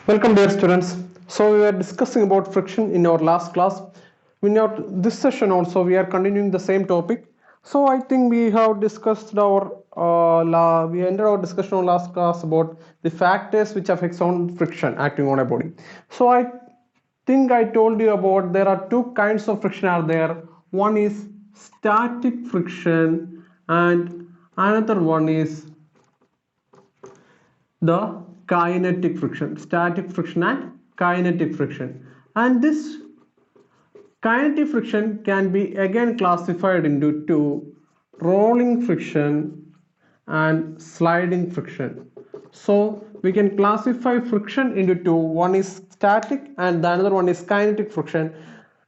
Welcome dear students. So we were discussing about friction in our last class. In our this session also we are continuing the same topic. So I think we have discussed our we ended our discussion on last class about the factors which affects on friction acting on a body. So I think I told you about there are two kinds of friction are there. One is static friction and another one is the kinetic friction, static friction and kinetic friction. And this kinetic friction can be again classified into two: rolling friction and sliding friction. So we can classify friction into two: one is static and the another one is kinetic friction,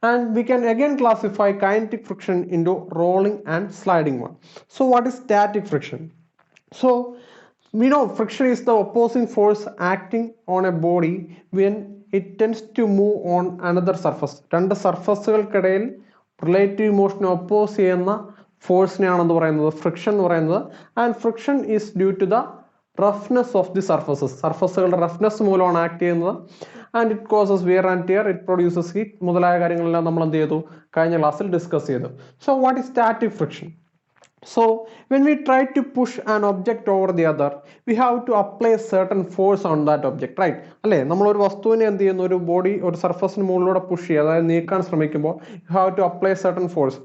and we can again classify kinetic friction into rolling and sliding one. So what is static friction? So we know friction is the opposing force acting on a body when it tends to move on another surface. രണ്ട് സർഫസുകൾക്കിടയിൽ relative മോഷനെ oppose ചെയ്യുന്ന ഫോഴ്സിനെയാണെന്ന് പറയുന്നത് friction എന്ന് പറയുന്നത്. And friction is due to the roughness of the surfaces. സർഫസുകളുടെ roughness മൂലമാണ് act ചെയ്യുന്നത്. And it causes wear and tear, it produces heat മുതലായ കാര്യങ്ങളെല്ലാം നമ്മൾ എന്ത് ചെയ്തു, കഴിഞ്ഞ ക്ലാസ്സിൽ ഡിസ്കസ് ചെയ്തു. So what is static friction? So when we try to push an object over the other, we have to apply a certain force on that object, right? അല്ലേ, നമ്മൾ ഒരു വസ്തുവിനെ എന്ത് ചെയ്യുന്നു, ഒരു ബോഡി ഒരു സർഫസിന് മുകളിലൂടെ പുഷ് ചെയ്യുക, അതായത് നീക്കാൻ ശ്രമിക്കുമ്പോൾ you have to apply a certain force.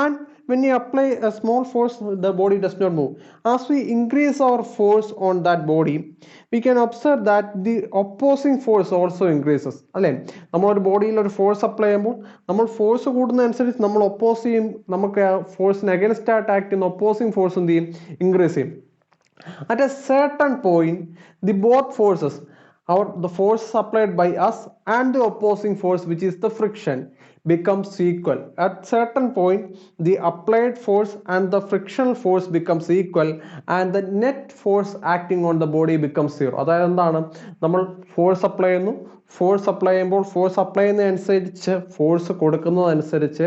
And when you apply a small force, the body does not move. As we increase our force on that body, we can observe that the opposing force also increases. അല്ലേ, നമ്മളൊരു ബോഡിയിൽ ഒരു force apply ചെയ്യുമ്പോൾ നമ്മൾ force കൂടുന്നതനുസരിച്ച് നമ്മൾ oppose ചെയ്യും, നമുക്ക് ഫോഴ്സിന് against ആയിട്ട് ആക്ട് ചെയ്യുന്ന ഒപ്പോസിങ് ഫോഴ്സ് എന്ത് ചെയ്യും, ഇൻക്രീസ് ചെയ്യും. At a certain point, the both forces, the force applied by us and the opposing force, which is the friction, becomes equal. At certain point, the applied force and the frictional force becomes equal, and the net force acting on the body becomes zero. അതായത് എന്താണ്, നമ്മൾ force apply ചെയ്യുന്നു, force apply ചെയ്യുമ്പോൾ force apply ചെയ്യുന്നതനുസരിച്ച് force കൊടുക്കുന്നതനുസരിച്ച്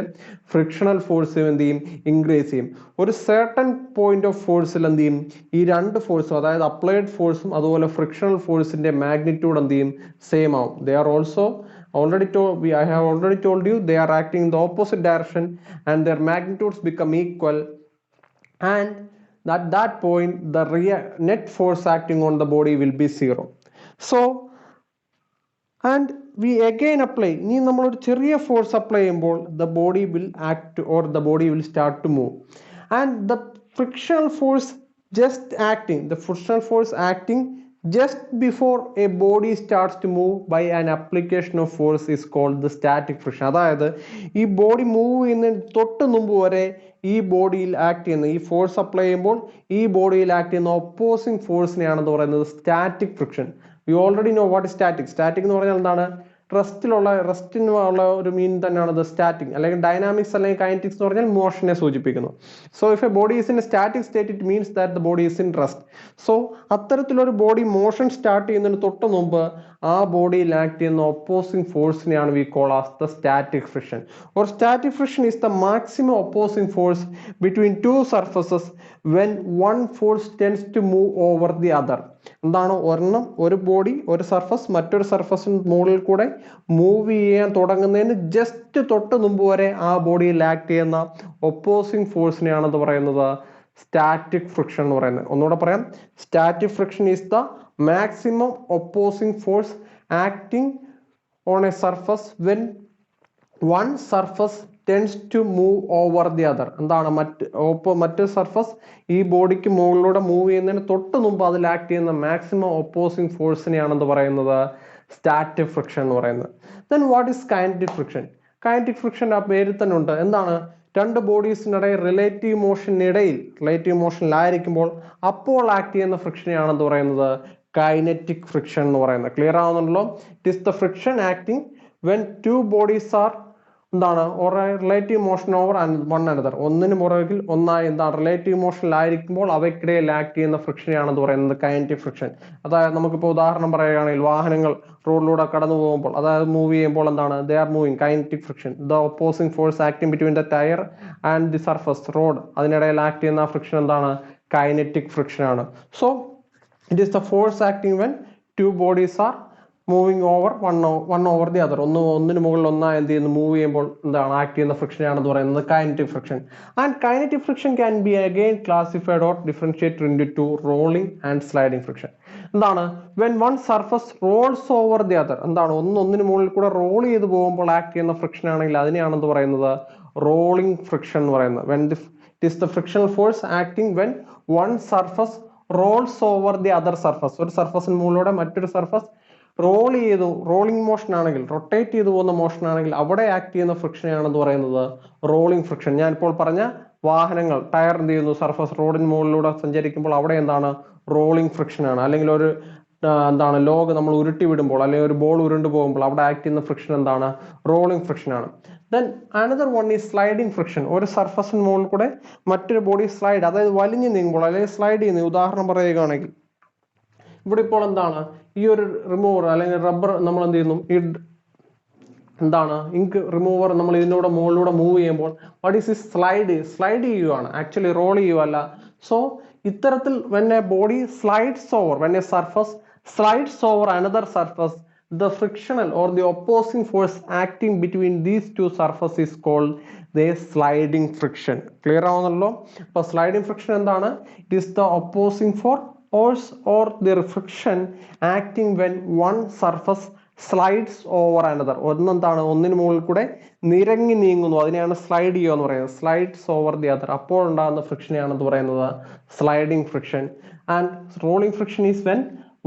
frictional force എന്ത് ചെയ്യും, increase ചെയ്യും. ഒരു സർട്ടൺ പോയിന്റ് ഓഫ് ഫോഴ്സിൽ എന്ത് ചെയ്യും, ഈ രണ്ട് ഫോഴ്സും അതായത് അപ്ലൈഡ് ഫോഴ്സും അതുപോലെ ഫ്രിക്ഷണൽ ഫോഴ്സിന്റെ മാഗ്നിറ്റ്യൂഡ് എന്ത് ചെയ്യും, സെയിം ആവും. They are also I have already told you they are acting in the opposite direction and their magnitudes become equal, and at that point the net force acting on the body will be zero. So and we again apply, ഇനി നമ്മളൊരു ചെറിയ force apply ചെയ്യുമ്പോൾ the body will act or the body will start to move, and the frictional force just before a body starts to move by an application of force is called the static friction. അതായത് ഈ body move ചെയ്യുന്നതിന് തൊട്ട് മുമ്പ് വരെ ഈ ബോഡിയിൽ act ചെയ്യുന്ന, ഈ ഫോഴ്സ് അപ്ലൈ ചെയ്യുമ്പോൾ ഈ ബോഡിയിൽ ആക്ട് ചെയ്യുന്ന ഒപ്പോസിങ് ഫോഴ്സിനെയാണെന്ന് പറയുന്നത് static friction. You already know what is static. Static എന്ന് പറഞ്ഞാൽ എന്താണ്, റെസ്റ്റിനുള്ള ഒരു മീൻ തന്നെയാണ് സ്റ്റാറ്റിക്, അല്ലെങ്കിൽ ഡൈനാമിക്സ് അല്ലെങ്കിൽ കൈനറ്റിക്സ് എന്ന് പറഞ്ഞാൽ മോഷനെ സൂചിപ്പിക്കുന്നു. So if a body is in a static state, it means that the body is in rest. So അത്തരത്തിലൊരു ബോഡി മോഷൻ സ്റ്റാർട്ട് ചെയ്യുന്നതിന് തൊട്ട് മുമ്പ് ആ ബോഡിയിൽ ആക്ട് ചെയ്യുന്ന ഒപ്പോസിങ് ഫോഴ്സിനെയാണ് we call as the static friction. Or static friction is the maximum opposing force between two surfaces when one force tends to move over the other. എന്താണ്, ഒരു body ഒരു സർഫസ് മറ്റൊരു സർഫസിന് മുകളിൽ കൂടെ മൂവ് ചെയ്യാൻ തുടങ്ങുന്നതിന് ജസ്റ്റ് തൊട്ട് മുമ്പ് വരെ ആ ബോഡിയിൽ ആക്ട് ചെയ്യുന്ന ഒപ്പോസിങ് ഫോഴ്സിനെയാണെന്ന് പറയുന്നത് സ്റ്റാറ്റിക് ഫ്രിക്ഷൻ എന്ന് പറയുന്നത്. ഒന്നുകൂടെ പറയാം, static friction is the maximum opposing force acting on a surface when one surface tends to move over the other. എന്താണ്, മറ്റൊരു സർഫസ് ഈ ബോഡിക്ക് മുകളിലൂടെ മൂവ് ചെയ്യുന്നതിന് തൊട്ട് മുമ്പ് അതിൽ ആക്ട് ചെയ്യുന്ന മാക്സിമം ഒപ്പോസിങ് ഫോഴ്സിനെയാണെന്ന് പറയുന്നത് സ്റ്റാറ്റിക് ഫ്രിക്ഷൻ എന്ന് പറയുന്നത്. Then what is kinetic friction? Kinetic ഫ്രിക്ഷന്റെ ആ പേരിൽ തന്നെ ഉണ്ട്. എന്താണ്, രണ്ട് ബോഡീസിനിടയിൽ റിലേറ്റീവ് മോഷനിലായിരിക്കുമ്പോൾ അപ്പോൾ ആക്ട് ചെയ്യുന്ന ഫ്രിക്ഷനെയാണെന്ന് പറയുന്നത് കൈനറ്റിക് ഫ്രിക്ഷൻ എന്ന് പറയുന്നത്. ക്ലിയർ ആവുന്നുണ്ടല്ലോ? It is the friction acting when two bodies are എന്താണ്, relative motion over one another, ഒന്നിന് പുറകിൽ ഒന്നായി എന്താണ് റിലേറ്റീവ് മോഷനിലായിരിക്കുമ്പോൾ അവയ്ക്കിടയിൽ ആക്ട് ചെയ്യുന്ന ഫ്രിക്ഷനെയാണെന്ന് പറയുന്നത് കൈനറ്റിക് ഫ്രിക്ഷൻ. അതായത് നമുക്കിപ്പോൾ ഉദാഹരണം പറയുകയാണെങ്കിൽ വാഹനങ്ങൾ റോഡിലൂടെ കടന്നു പോകുമ്പോൾ, അതായത് മൂവ് ചെയ്യുമ്പോൾ എന്താണ്, they are moving, kinetic friction. The opposing force acting between the tyre and the surface road, അതിനിടയിൽ ആക്ട് ചെയ്യുന്ന ഫ്രിക്ഷൻ എന്താണ്, കൈനറ്റിക് ഫ്രിക്ഷൻ ആണ്. So it is the force acting when two bodies are moving over one over the other, ഒന്നിന് മുകളിൽ ഒന്നായി എന്ത് ചെയ്യുന്നു, move ചെയ്യുമ്പോൾ എന്താണ് ആക്ട് ചെയ്യുന്ന ഫ്രിക്ഷനെയാണെന്ന് പറയുന്നത് kinetic friction. And kinetic friction can be again classified or differentiated into two rolling and sliding friction. എന്താണ്, when one surface rolls over the other, എന്താണ് ഒന്നിന് മുകളിൽ കൂടെ റോൾ ചെയ്ത് പോകുമ്പോൾ ആക്ട് ചെയ്യുന്ന ഫ്രിക്ഷൻ ആണെങ്കിൽ അതിനെയാണെന്ന് പറയുന്നത് റോളിംഗ് ഫ്രിക്ഷൻ എന്ന് പറയുന്നത്. When it is the frictional force acting when one surface rolls over the other surface, ഒരു സർഫസിന് മുകളിലൂടെ മറ്റൊരു സർഫസ് റോളിംഗ് മോഷൻ ആണെങ്കിൽ, റൊട്ടേറ്റ് ചെയ്തു പോകുന്ന മോഷൻ ആണെങ്കിൽ അവിടെ ആക്ട് ചെയ്യുന്ന ഫ്രിക്ഷനെയാണെന്ന് പറയുന്നത് റോളിംഗ് ഫ്രിക്ഷൻ. ഞാൻ ഇപ്പോൾ പറഞ്ഞ വാഹനങ്ങൾ ടയർ എന്ത് ചെയ്യുന്നു, സർഫസ് റോഡിന് മുകളിലൂടെ സഞ്ചരിക്കുമ്പോൾ അവിടെ എന്താണ് റോളിംഗ് ഫ്രിക്ഷൻ ആണ്. അല്ലെങ്കിൽ ഒരു എന്താണ് ലോഗ് നമ്മൾ ഉരുട്ടി വിടുമ്പോൾ അല്ലെങ്കിൽ ഒരു ബോൾ ഉരുണ്ടു പോകുമ്പോൾ അവിടെ ആക്ട് ചെയ്യുന്ന ഫ്രിക്ഷൻ എന്താണ്, റോളിംഗ് ഫ്രിക്ഷൻ ആണ്. Then another one is sliding friction. ഒരു സർഫസിന് മുകളിൽ കൂടെ മറ്റൊരു ബോഡി സ്ലൈഡ്, അതായത് വലിഞ്ഞു നീങ്ങുമ്പോൾ അല്ലെങ്കിൽ സ്ലൈഡ് ചെയ്യുന്ന, ഉദാഹരണം പറയുകയാണെങ്കിൽ ഇവിടെ ഇപ്പോൾ എന്താണ് ഈ ഒരു റിമൂവർ അല്ലെങ്കിൽ റബ്ബർ നമ്മൾ എന്ത് ചെയ്യുന്നു, ഈ എന്താണ് ഇങ്ക് റിമൂവർ നമ്മൾ ഇതിലൂടെ മുകളിലൂടെ മൂവ് ചെയ്യുമ്പോൾ വാട്ട് ഈസ് സ്ലൈഡ് ചെയ്യുകയാണ്, ആക്ച്വലി റോൾ ചെയ്യുകയല്ല. സോ ഇത്തരത്തിൽ when a body slides over, when a surface slides over another surface, the frictional or the opposing force acting between these two surfaces is called the sliding friction. Clear ആവുന്നല്ലോ? അപ്പൊ sliding friction എന്താണ്? It is the opposing force or the friction acting when one surface slides over another. ഒന്നെന്താണ് ഒന്നിന് മുകളിൽ കൂടെ നിരങ്ങി നീങ്ങുന്നു, അതിനെയാണ് slide ചെയ്യുക എന്ന് പറയുന്നത്, സ്ലൈഡ്സ് ഓവർ ദി അതർ. അപ്പോൾ ഉണ്ടാകുന്ന ഫ്രിക്ഷനെയാണെന്ന് പറയുന്നത് sliding friction. And rolling friction is when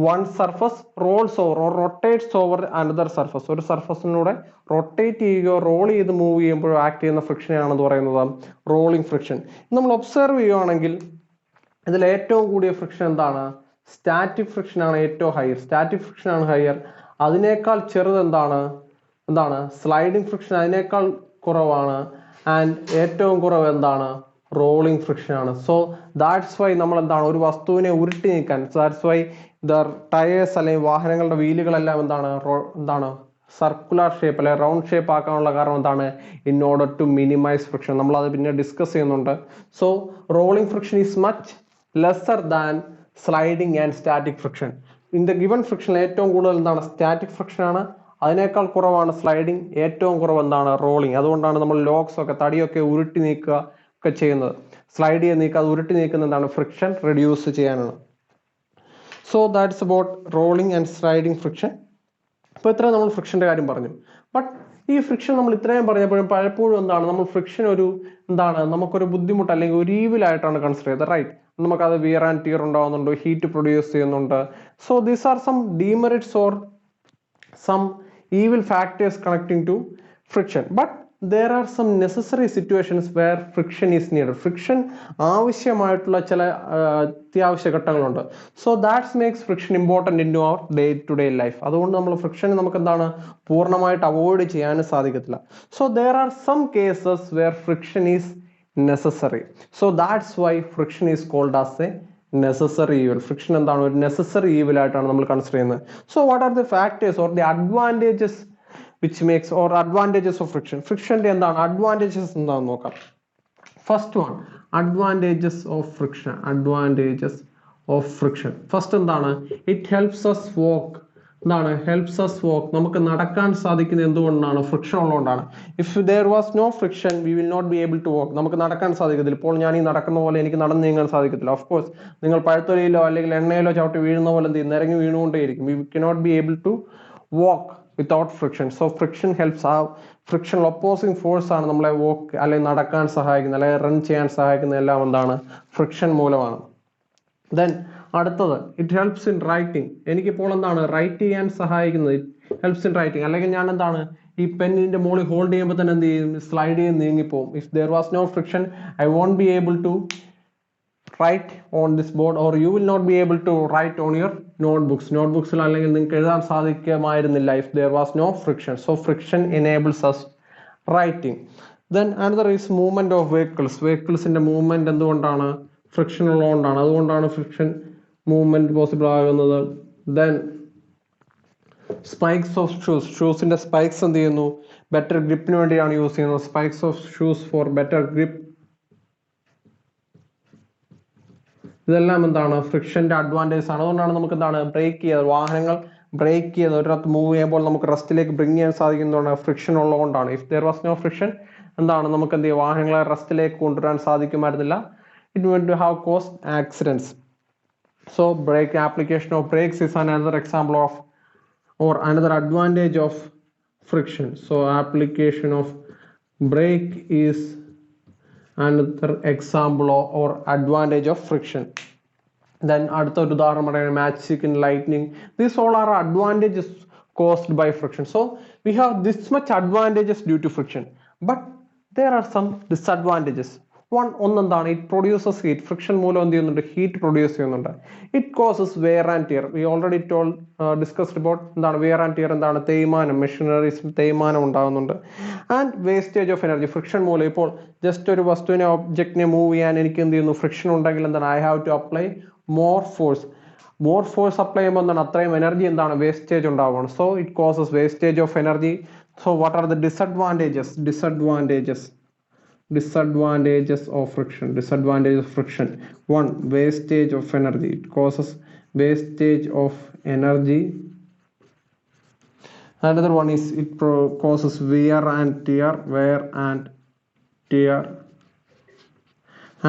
one surface rolls over or rotates over another surface, ഒരു സർഫസിലൂടെ റൊട്ടേറ്റ് ചെയ്യുകയോ റോൾ ചെയ്ത് മൂവ് ചെയ്യുമ്പോഴോ ആക്ട് ചെയ്യുന്ന ഫ്രിക്ഷനെയാണെന്ന് പറയുന്നത് റോളിംഗ് ഫ്രിക്ഷൻ. നമ്മൾ ഒബ്സർവ് ചെയ്യുകയാണെങ്കിൽ ഇതിൽ ഏറ്റവും കൂടിയ ഫ്രിക്ഷൻ എന്താണ്? സ്റ്റാറ്റിക് ഫ്രിക്ഷൻ ആണ് ഏറ്റവും ഹയർ. സ്റ്റാറ്റിക് ഫ്രിക്ഷൻ ആണ് ഹയർ. അതിനേക്കാൾ ചെറുത് എന്താണ് സ്ലൈഡിംഗ് ഫ്രിക്ഷൻ, അതിനേക്കാൾ കുറവാണ്. ആൻഡ് ഏറ്റവും കുറവ് എന്താണ്? റോളിംഗ് ഫ്രിക്ഷൻ ആണ്. സോ ദാറ്റ്സ് വൈ നമ്മൾ എന്താണ് ഒരു വസ്തുവിനെ ഉരുട്ടി നീക്കാൻ, ദാറ്റ്സ് വൈ ദ ടയേഴ്സ് അല്ലെങ്കിൽ വാഹനങ്ങളുടെ വീലുകളെല്ലാം എന്താണ് സർക്കുലർ ഷേപ്പ് അല്ലെങ്കിൽ റൗണ്ട് ഷേപ്പ് ആക്കാനുള്ള കാരണം എന്താണ്? In order to minimise friction. നമ്മൾ അത് പിന്നെ ഡിസ്കസ് ചെയ്യുന്നുണ്ട്. So rolling friction is much lesser than sliding and static friction. In the given friction ഏറ്റവും കൂടുതൽ എന്താണ്? സ്റ്റാറ്റിക് ഫ്രിക്ഷൻ ആണ്. അതിനേക്കാൾ കുറവാണ് സ്ലൈഡിംഗ്. ഏറ്റവും കുറവ് എന്താണ്? റോളിംഗ്. അതുകൊണ്ടാണ് നമ്മൾ ലോക്സ് ഒക്കെ തടിയൊക്കെ ഉരുട്ടി നീക്കുക ഒക്കെ ചെയ്യുന്നത്. സ്ലൈഡ് ചെയ്ത് നീക്കുക, അത് ഉരുട്ടി നീക്കുന്ന എന്താണ്? ഫ്രിക്ഷൻ റെഡ്യൂസ് ചെയ്യാനാണ്. So that's about rolling and sliding friction. അപ്പോൾ ഇത്രയും നമ്മൾ ഫ്രിക്ഷന്റെ കാര്യം പറഞ്ഞു. ബട്ട് ഈ ഫ്രിക്ഷൻ നമ്മൾ ഇത്രയും പറഞ്ഞപ്പോഴും പലപ്പോഴും എന്താണ് നമ്മൾ ഫ്രിക്ഷൻ നമുക്കൊരു ബുദ്ധിമുട്ട് അല്ലെങ്കിൽ ഒരു ഈവിലായിട്ടാണ് കൺസിഡർ ചെയ്തത്, റൈറ്റ്? നമുക്കത് വിയർ ആൻഡ് ടിയർ ഉണ്ടാവുന്നുണ്ട്, ഹീറ്റ് പ്രൊഡ്യൂസ് ചെയ്യുന്നുണ്ട്. So these are some demerits or some evil factors connecting to friction, but there are some necessary situations where friction is needed. friction ആവശ്യമായിട്ടുള്ള ചില അത്യാവശ്യ ഘട്ടങ്ങളുണ്ട്. so that makes friction important in our day to day life. അതുകൊണ്ട് നമ്മൾ friction നമുക്ക് എന്താണ് പൂർണ്ണമായിട്ട് avoid ചെയ്യാനും സാധിക്കത്തില്ല. so there are some cases where friction is necessary. so that's why friction is called as a necessary evil. Friction എന്താണ്? ഒരു necessary evil ആയിട്ടാണ് നമ്മൾ കൺസിഡർ ചെയ്യുന്നത്. So what are the factors or the advantages which makes or advantages of friction? ഫ്രിക്ഷന്റെ എന്താണ് advantages എന്താണെന്ന് നോക്കാം. First one, advantages of friction. Advantages of friction first എന്താണ്? It helps us walk. എന്താണ് helps us വാക്ക്? നമുക്ക് നടക്കാൻ സാധിക്കുന്നത് എന്തുകൊണ്ടാണ്? ഫ്രിക്ഷൻ ഉള്ളതുകൊണ്ടാണ്. If there was no friction we will not be able to walk. നമുക്ക് നടക്കാൻ സാധിക്കത്തില്ല. ഇപ്പോൾ ഞാൻ ഈ നടക്കുന്ന പോലെ എനിക്ക് നടന്നു നീങ്ങാൻ സാധിക്കത്തില്ല. ഓഫ് കോഴ്സ് നിങ്ങൾ പഴത്തൊലിയിലോ അല്ലെങ്കിൽ എണ്ണയിലോ ചവിട്ടി വീഴുന്ന പോലെ എന്ത് ചെയ്യും? നിരങ്ങി വീണുകൊണ്ടേയിരിക്കും. We cannot be able to walk without friction. So friction helps. ആ ഫ്രിക്ഷൻ ഒപ്പോസിങ് ഫോഴ്സ് ആണ് നമ്മളെ വാക്ക് അല്ലെങ്കിൽ നടക്കാൻ സഹായിക്കുന്നത് അല്ലെങ്കിൽ റൺ ചെയ്യാൻ സഹായിക്കുന്ന എല്ലാം എന്താണ്? ഫ്രിക്ഷൻ മൂലമാണ്. ദെൻ അടുത്തത്, ഇറ്റ് ഹെൽപ്സ് ഇൻ റൈറ്റിംഗ്. എനിക്കിപ്പോൾ എന്താണ് റൈറ്റ് ചെയ്യാൻ സഹായിക്കുന്നത്? It helps in writing. അല്ലെങ്കിൽ ഞാൻ എന്താണ് ഈ പെന്നിന്റെ മുകളിൽ ഹോൾഡ് ചെയ്യുമ്പോൾ തന്നെ എന്ത് ചെയ്യും? സ്ലൈഡ് ചെയ്ത് നീങ്ങിപ്പോവും. If there was no friction I won't be able to write on this board or you will not be able to write on your നോട്ട്ബുക്സിൽ അല്ലെങ്കിൽ നിങ്ങൾക്ക് എഴുതാൻ സാധിക്കുമായിരുന്നില്ല if there was no friction. So friction enables us writing. Then another is movement of വെഹിക്കിൾസിന്റെ movement എന്തുകൊണ്ടാണ്? Friction ഉള്ളതുകൊണ്ടാണ്. അതുകൊണ്ടാണ് friction movement possible ആകുന്നത്. ദെൻ സ്പൈക്സ് ഓഫ് ഷൂസിന്റെ സ്പൈക്സ് എന്ത് ചെയ്യുന്നു? ബെറ്റർ ഗ്രിപ്പിന് വേണ്ടിയാണ് യൂസ് ചെയ്യുന്നത്. Spikes of shoes four better grip. ഇതെല്ലാം എന്താണ്? ഫ്രിക്ഷന്റെ അഡ്വാൻറ്റേജ് ആണ്. അതുകൊണ്ടാണ് നമുക്ക് എന്താണ് ബ്രേക്ക് ചെയ്യാതെ വാഹനങ്ങൾ ബ്രേക്ക് ചെയ്ത് ഒരിടത്ത് മൂവ് ചെയ്യുമ്പോൾ നമുക്ക് റെസ്റ്റിലേക്ക് ബ്രിങ് ചെയ്യാൻ സാധിക്കുന്നതാണ് ഫ്രിക്ഷൻ ഉള്ളതുകൊണ്ടാണ്. If there was no friction എന്താണ് നമുക്ക് എന്ത് ചെയ്യും, വാഹനങ്ങളെ റെസ്റ്റിലേക്ക് കൊണ്ടുവരാൻ സാധിക്കുമായിരുന്നില്ല. It would have cause accidents. So brake application of brakes is another example of or another advantage of friction. So application of brake is another example or advantage of friction. Then അടുത്ത ഒരു ഉദാഹരണം പറയുന്നത് magic and lightning. These all are advantages caused by friction. So we have this much advantages due to friction, but there are some disadvantages. ഒന്നെന്താണ്, it produces heat. Friction മൂലം എന്ത് ചെയ്യുന്നുണ്ട്, heat produce ചെയ്യുന്നുണ്ട്. It causes wear and tear. We already discussed about എന്താണ് wear and tear, എന്താണ് തേയ്മാനം, machineries തേയ്മാനം ഉണ്ടാകുന്നുണ്ട്. And wastage of energy. Friction മൂലം ഇപ്പോൾ ജസ്റ്റ് ഒരു വസ്തുവിനെ ഒബ്ജക്റ്റിനെ മൂവ് ചെയ്യാൻ എനിക്ക് എന്ത് ചെയ്യുന്നു, ഫ്രിക്ഷൻ ഉണ്ടെങ്കിൽ എന്താണ്, I have to apply more force apply ചെയ്യുമ്പോൾ എന്താണ് അത്രയും എനർജി എന്താണ് വേസ്റ്റേജ് ഉണ്ടാവുകയാണ്. So it causes wastage of energy. So what are the disadvantages of friction. One, wastage of energy. It causes wastage of energy. Another one is it causes wear and tear.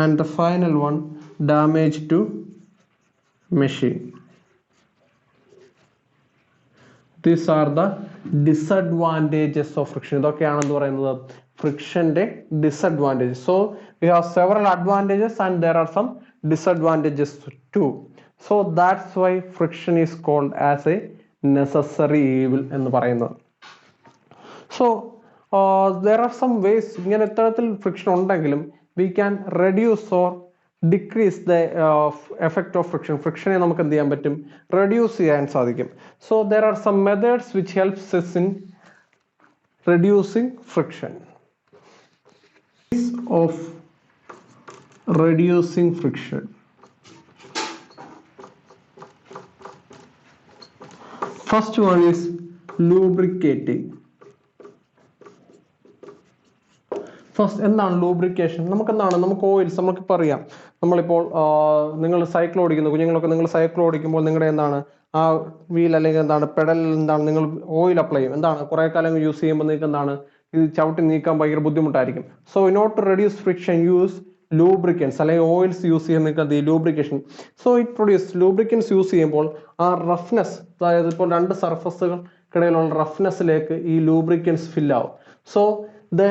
And the final one, damage to machine. These are the disadvantages of friction. ഇതൊക്കെയാണെന്ന് പറയുന്നത് ഫ്രിക്ഷന്റെ disadvantages. So we have several advantages and there are some disadvantages too. So that's why friction is called as a necessary evil എന്ന് പറയുന്നത്. So there are some ways. ഇങ്ങനെ ഇത്തരത്തിൽ friction ഉണ്ടെങ്കിലും we can reduce or decrease the effect of friction. ഫ്രിക്ഷനെ നമുക്ക് എന്ത് ചെയ്യാൻ പറ്റും, റെഡ്യൂസ് ചെയ്യാൻ സാധിക്കും. So there are some methods which helps us in reducing friction. Of reducing friction. First one is lubricating. First എന്താണ് ലൂബ്രിക്കേഷൻ? നമുക്ക് ഓയിൽസ് നമുക്കിപ്പോൾ അറിയാം. നമ്മളിപ്പോൾ നിങ്ങൾ സൈക്കിൾ ഓടിക്കുന്നു, കുഞ്ഞുങ്ങളൊക്കെ നിങ്ങൾ സൈക്കിൾ ഓടിക്കുമ്പോൾ നിങ്ങളുടെ എന്താണ് ആ വീൽ അല്ലെങ്കിൽ എന്താണ് പെഡൽ എന്താണ് നിങ്ങൾ ഓയിൽ അപ്ലൈ ചെയ്യും. എന്താണ് കുറേ കാലം യൂസ് ചെയ്യുമ്പോൾ നിങ്ങൾക്ക് എന്താണ് ഇത് ചവിട്ടി നീക്കാൻ ഭയങ്കര ബുദ്ധിമുട്ടായിരിക്കും. So in order to reduce friction use lubricants അല്ലെങ്കിൽ ഓയിൽസ് യൂസ് ചെയ്യുന്ന നിങ്ങൾക്ക് lubrication. So it produce lubricants use ചെയ്യുമ്പോൾ ആ റഫ്നെസ്, അതായത് ഇപ്പോൾ രണ്ട് സർഫസുകൾക്കിടയിലുള്ള റഫ്നെസ്സിലേക്ക് ഈ ലൂബ്രിക്കൻസ് ഫിൽ ആവും. So the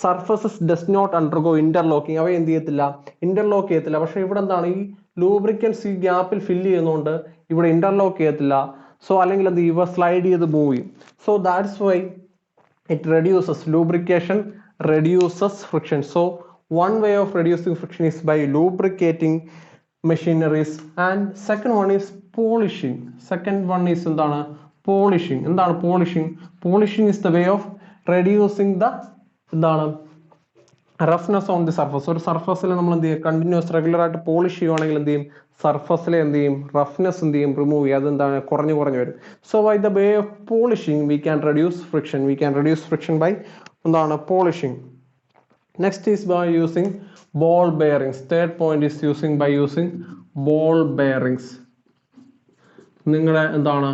surfaces does not undergo interlocking. അവ എന്ത് ചെയ്യത്തില്ല, ഇന്റർലോക്ക് ചെയ്യത്തില്ല. പക്ഷെ ഇവിടെ എന്താണ് ഈ ലൂബ്രിക്കൻസ് ഈ ഗ്യാപ്പിൽ ഫില്ല് ചെയ്യുന്നതുകൊണ്ട് ഇവിടെ ഇന്റർലോക്ക് ചെയ്യത്തില്ല. സോ അല്ലെങ്കിൽ അത് ഇവ സ്ലൈഡ് ചെയ്ത് മൂവ് ചെയ്യും. So that's Y it reduces lubrication reduces friction. So one way of reducing friction is by lubricating machineries. And second one is polishing. എന്താണ് polishing is the way of reducing the എന്താണ് roughness on the surface. ഒരു സർഫസിൽ നമ്മൾ എന്ത് ചെയ്യും, continuous regular ആയിട്ട് polish ചെയ്യുവാണെങ്കിൽ എന്ത് ചെയ്യും, സർഫസിലെ എന്ത് ചെയ്യും, റഫ്നെസ് എന്ത് ചെയ്യും, റിമൂവ് ചെയ്യും. അതെന്താണ് കുറഞ്ഞു വരും. So by the way of polishing we can reduce friction by എന്താണ് polishing. Next is by using ball bearings. Third point is using ball bearings. നിങ്ങളെ എന്താണ്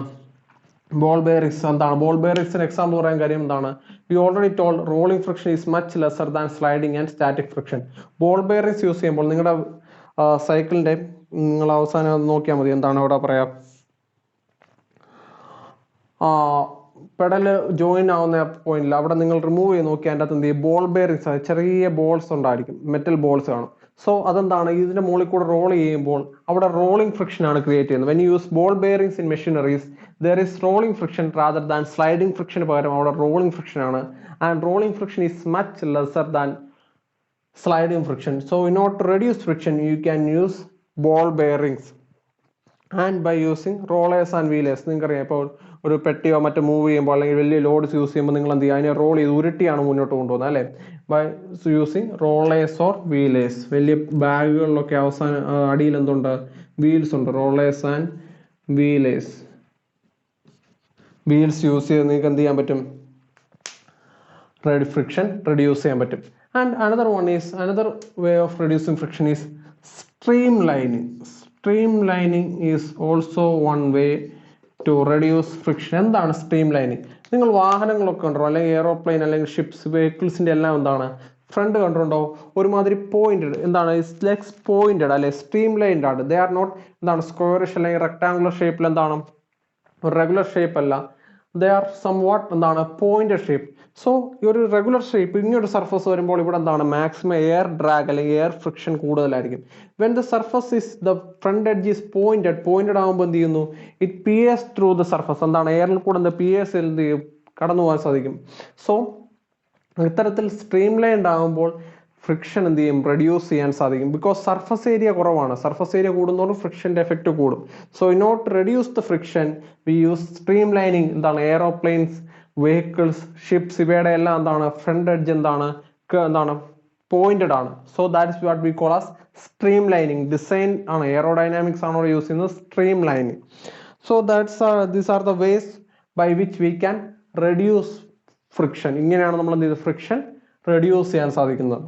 ബോൾ ബെയറിങ്സിന് എക്സാമ്പിൾ പറയാൻ കാര്യം എന്താണ്, we already told rolling friction is much lesser than sliding and static friction. Ball bearings use ചെയ്യുമ്പോൾ നിങ്ങളുടെ സൈക്കിളിന്റെ നിങ്ങൾ അവസാനം നോക്കിയാൽ മതി, എന്താണ് അവിടെ പറയാം, പെഡല് ജോയിൻ ആവുന്ന പോയിന്റിൽ അവിടെ നിങ്ങൾ റിമൂവ് ചെയ്ത് നോക്കിയാൽ അതിൻ്റെ അകത്ത് എന്ത് ചെയ്യും, ബോൾ ബെയറിങ്സ് ചെറിയ ബോൾസ് ഉണ്ടായിരിക്കും, മെറ്റൽ ബോൾസ് കാണും. സോ അതെന്താണ് ഇതിന്റെ മുകളിൽ കൂടെ റോൾ ചെയ്യുമ്പോൾ അവിടെ റോളിംഗ് ഫ്രിക്ഷൻ ആണ് ക്രിയേറ്റ് ചെയ്യുന്നത്. When you use ball bearings in machineries there is rolling friction rather than sliding friction. പകരം അവിടെ റോളിംഗ് ഫ്രിക്ഷൻ ആണ്. And rolling friction is much lesser than sliding friction. So in order to reduce friction you can use ball bearings and by using rollers and wheelers. നിങ്ങൾക്കറിയാം ഇപ്പോൾ ഒരു പെട്ടിയോ മറ്റോ move ചെയ്യുമ്പോൾ അല്ലെങ്കിൽ വലിയ ലോഡ്സ് യൂസ് ചെയ്യുമ്പോൾ നിങ്ങൾ എന്ത് ചെയ്യുക, അതിനെ റോൾ ചെയ്ത് ഉരുട്ടിയാണ് മുന്നോട്ട് കൊണ്ടുപോകുന്നത് അല്ലേ. By using rollers or wheelers. വലിയ ബാഗുകളിലൊക്കെ അവസാനം അടിയിൽ എന്തുണ്ട്, വീൽസ് ഉണ്ട്. റോളേഴ്സ് ആൻഡ് വീൽസ് യൂസ് ചെയ്ത് നിങ്ങൾക്ക് എന്ത് ചെയ്യാൻ പറ്റും, ഫ്രിക്ഷൻ റെഡ്യൂസ് ചെയ്യാൻ പറ്റും. And another way of reducing friction is streamlining. Streamlining is also one way to reduce friction. എന്താണ് streamlining? നിങ്ങൾ വാഹനങ്ങളൊക്കെ കണ്ടോ, അല്ലെങ്കിൽ എയറോപ്ലെയിൻ അല്ലെങ്കിൽ ഷിപ്സ് വെഹിക്കിൾസിന്റെ എല്ലാം എന്താണ് ഫ്രണ്ട് കണ്ടിട്ടുണ്ടോ, ഒരുമാതിരി പോയിന്റഡ്, എന്താണ് ലെഗ്സ് പോയിന്റഡ് അല്ലെ, സ്ട്രീം ലൈൻഡ് ആണ്. ദേ ആർ നോട്ട് എന്താണ് സ്ക്വയറിഷ് അല്ലെങ്കിൽ റെക്ടാങ്കുലർ ഷേപ്പിൽ, എന്താണ് ഒരു റെഗുലർ ഷേപ്പ് അല്ല, ദേ ആർ സം വാട്ട് എന്താണ് പോയിന്റഡ് ഷേപ്പ്. സോ ഈ ഒരു റെഗുലർ ഷേപ്പ് ഇങ്ങനൊരു സർഫസ് വരുമ്പോൾ ഇവിടെ എന്താണ് മാക്സിമം എയർ ഡ്രാഗ് അല്ലെങ്കിൽ എയർ ഫ്രിക്ഷൻ കൂടുതലായിരിക്കും. When the surface is the front edge is pointed ആകുമ്പോൾ എന്ത് ചെയ്യുന്നു, it pierce through the surface, എന്താണ് എയറിൽ കൂടെ എന്താ പിയേഴ്സ് എന്ത് ചെയ്യും, കടന്നു പോകാൻ സാധിക്കും. സോ ഇത്തരത്തിൽ സ്ട്രീം ലൈൻഡ് ആകുമ്പോൾ ഫ്രിക്ഷൻ എന്ത് ചെയ്യും, റെഡ്യൂസ് ചെയ്യാൻ സാധിക്കും. ബിക്കോസ് സർഫസ് ഏരിയ കുറവാണ്, സർഫസ് ഏരിയ കൂടുന്നതോറും ഫ്രിക്ഷന്റെ എഫക്റ്റ് കൂടും. So in order to reduce the friction we use streamlining. എന്താണ് എയറോപ്ലെയിൻസ്, വെഹിക്കിൾസ്, ഷിപ്സ്, ഇവയുടെ എല്ലാം എന്താണ് ഫ്രണ്ട് എഡ്ജ് എന്താണ് പോയിന്റഡ് ആണ്. So that is what we call as streamlining. Design ആണ്, എയറോഡൈനാമിക്സ് ആണ് യൂസ് ചെയ്യുന്നത്, streamlining. So these are the ways by which we can reduce friction. ഇങ്ങനെയാണ് നമ്മൾ എന്ത് ചെയ്ത് ഫ്രിക്ഷൻ റെഡ്യൂസ് ചെയ്യാൻ സാധിക്കുന്നത്.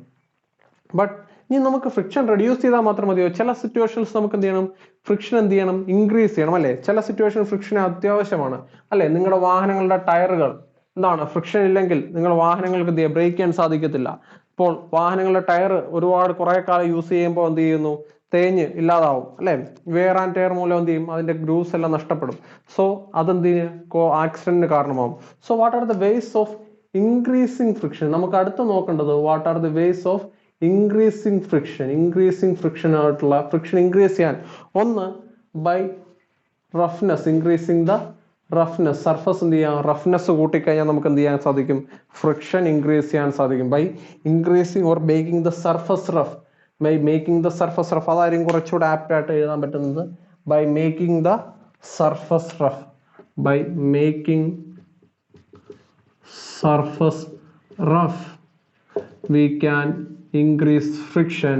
ബട്ട് ഇനി നമുക്ക് ഫ്രിക്ഷൻ റെഡ്യൂസ് ചെയ്താൽ മാത്രം മതിയോ? ചില സിറ്റുവേഷൻസ് നമുക്ക് എന്ത് ചെയ്യണം, ഫ്രിക്ഷൻ എന്ത് ചെയ്യണം, ഇൻക്രീസ് ചെയ്യണം അല്ലെ. ചില സിറ്റുവേഷൻ ഫ്രിക്ഷൻ അത്യാവശ്യമാണ് അല്ലെ. നിങ്ങളുടെ വാഹനങ്ങളുടെ ടയറുകൾ എന്താണ് ഫ്രിക്ഷൻ ഇല്ലെങ്കിൽ നിങ്ങളുടെ വാഹനങ്ങൾക്ക് എന്ത് ചെയ്യാം, ബ്രേക്ക് ചെയ്യാൻ സാധിക്കത്തില്ല. ഇപ്പോൾ വാഹനങ്ങളുടെ ടയർ ഒരുപാട് കുറെ കാലം യൂസ് ചെയ്യുമ്പോൾ എന്ത് ചെയ്യുന്നു, തേഞ്ഞ് ഇല്ലാതാവും അല്ലെ. വെയർ ആൻഡ് ടയർ മൂലം എന്ത് ചെയ്യും, അതിന്റെ ഗ്രൂസ് എല്ലാം നഷ്ടപ്പെടും. സോ അതെന്ത് ആക്സിഡന്റിന് കാരണമാവും. So what are the ways of increasing friction? നമുക്ക് അടുത്ത് നോക്കേണ്ടത് what are the ways of increasing friction ആയിട്ടുള്ള ഫ്രിക്ഷൻ ഇൻക്രീസ് ചെയ്യാൻ. ഒന്ന് by roughness, increasing the roughness. Surface എന്ത് ചെയ്യാം, റഫ്നെസ് കൂട്ടിക്കഴിഞ്ഞാൽ നമുക്ക് എന്ത് ചെയ്യാൻ സാധിക്കും, ഫ്രിക്ഷൻ ഇൻക്രീസ് ചെയ്യാൻ സാധിക്കും. By increasing or making the surface rough. By making the surface rough, അതായിരിക്കും കുറച്ചുകൂടെ ആപ്റ്റ് ആയിട്ട് എഴുതാൻ പറ്റുന്നത്. By making the surface rough, by making surface rough we can increase friction.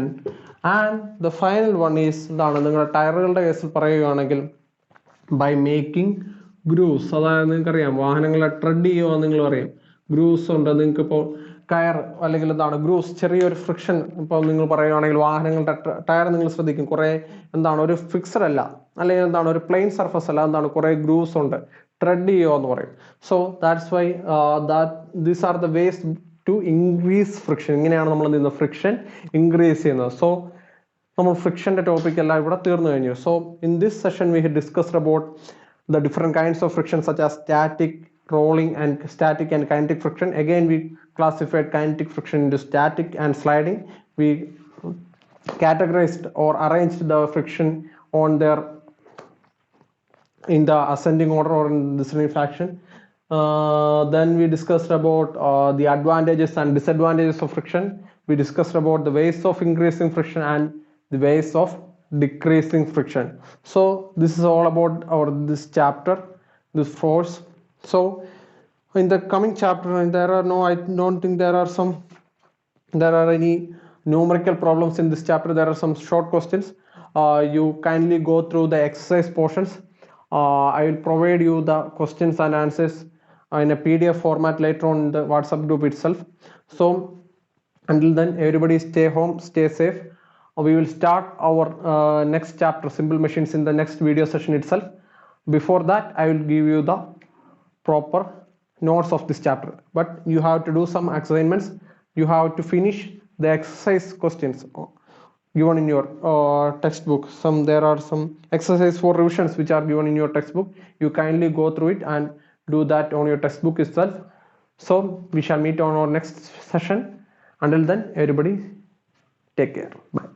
And the final one is എന്താണ്, നിങ്ങളുടെ ടയറുകളുടെ കേസിൽ പറയുകയാണെങ്കിൽ by making grooves. അതായത് നിങ്ങൾക്കറിയാം വാഹനങ്ങളെ ട്രെഡ് ചെയ്യുക, നിങ്ങൾ അറിയാം ഗ്രൂസ് ഉണ്ട്. നിങ്ങൾക്ക് ഇപ്പോൾ കയർ അല്ലെങ്കിൽ എന്താണ് ഗ്രൂസ്, ചെറിയൊരു ഫ്രിക്ഷൻ ഇപ്പോൾ നിങ്ങൾ പറയുകയാണെങ്കിൽ വാഹനങ്ങളുടെ ടയർ നിങ്ങൾ ശ്രദ്ധിക്കും, കുറേ എന്താണ് ഒരു ഫിക്സഡ് അല്ല, അല്ലെങ്കിൽ എന്താണ് ഒരു പ്ലെയിൻ സർഫസ് അല്ല, എന്താണ് കുറേ ഗ്രൂസ് ഉണ്ട്, ട്രെഡ് ചെയ്യുക എന്ന് പറയും. So that's why these are the ways to increase friction. ഇങ്ങനെയാണ് നമ്മൾ എന്ത് ചെയ്യുന്നത്, ഫ്രിക്ഷൻ ഇൻക്രീസ് ചെയ്യുന്നത്. സോ നമ്മൾ ഫ്രിക്ഷന്റെ ടോപ്പിക് എല്ലാം ഇവിടെ തീർന്നു കഴിഞ്ഞു. So in this session we have discussed about the different kinds of friction such as static, rolling and static and kinetic friction. Again we classified kinetic friction into static and sliding. We categorized or arranged the friction on their in the ascending order or in descending fraction. Then we discussed about the advantages and disadvantages of friction. We discussed about the ways of increasing friction and the ways of decreasing friction. So this is all about this chapter, this force. So in the coming chapter, I don't think there are any numerical problems in this chapter. There are some short questions. You kindly go through the exercise portions. I will provide you the questions and answers in a PDF format later on in the WhatsApp group itself. So until then, everybody stay home, stay safe. We will start our next chapter, simple machines, in the next video session itself. Before that, I will give you the proper notes of this chapter, but you have to do some assignments. You have to finish the exercise questions given in your textbook. There are some exercise for revisions which are given in your textbook. You kindly go through it and do that on your textbook itself. So we shall meet on our next session. Until then, everybody take care. Bye.